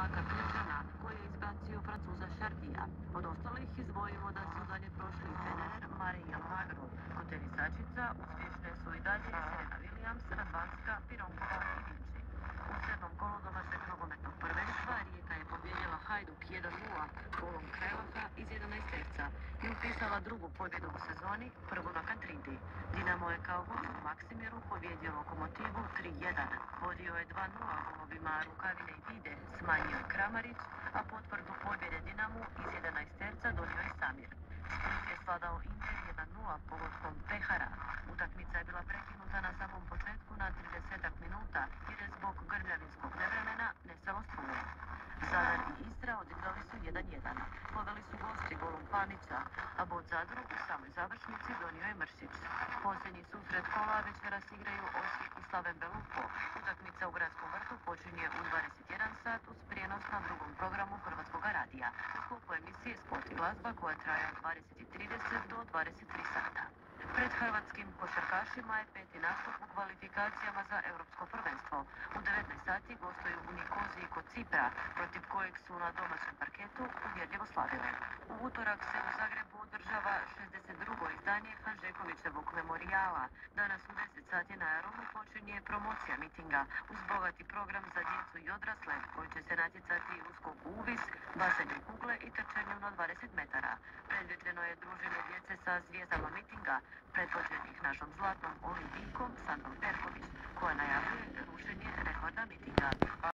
prvaka Ključana, koji je izbacio Francuza Šardija. Od ostalih izdvojimo da su dalje prošli Federer, Murray i Almagro. Kod tenisačica uspješne su i dalje Serena Williams, Radvanska, Pironkova i Vinci. U 7. kolu domaćeg nogometnog prvenstva Rijeka je pobijedila Hajduk 1:0 golom Krelaha iz 11 terca i upisala drugu pobjedu u sezoni, prvu na Kantridi. Dinamo je kao gost u Maksimiru pobijedio Lokomotivu 3:1. Vodio je 2:0 golovima Rukavine i Vide, smanjio je Kramarić, a potvrdu pobjede Dinamu iz 11 terca donio je Samir. Split je svladao Inter 1:0 pogodkom Pehara. Utakmica je bila prekinuta na samom početku na 30 minuta jer je zbog grmljavinskog nevremena nestalo struje. Zadar i Istra odigrali su 1:1. Poveli su gosti golom Panića, a bod Zadru u samoj završnici donio je Mršić. Posljednji susret kola večeras igraju Osijek i Slaven Belupo. Utakmica u Gradskom vrtu počinje u 21 sat uz prijenos na drugom programu Hrvatskog radija. U sklopu emisije Sport i glazba koja traje od 20:30 do 23 sata. Pred hrvatskim košarkašima je peti nastup u kvalifikacijama za Europsko prvenstvo. U 19 sati gostuju u Nikoziji kod Cipra, protiv kojeg su na domaćem parketu uvjerljivo slavile. U utorak se u Zagrebu održava 62. izdanje Hanžekovićevog memorijala. Danas u 10 sati na aerodromu počinje promocija mitinga uz bogati program za djecu i odrasle koji će se natjecati u skoku u vis, bacanju kugle i trčanju na 20 metara. Predviđeno je druženje djece sa zvijezdama mitinga, predvođenih našom zlatnom olimpijkom Sandrom Perković, koja najavljuje rušenje rekorda mitinga.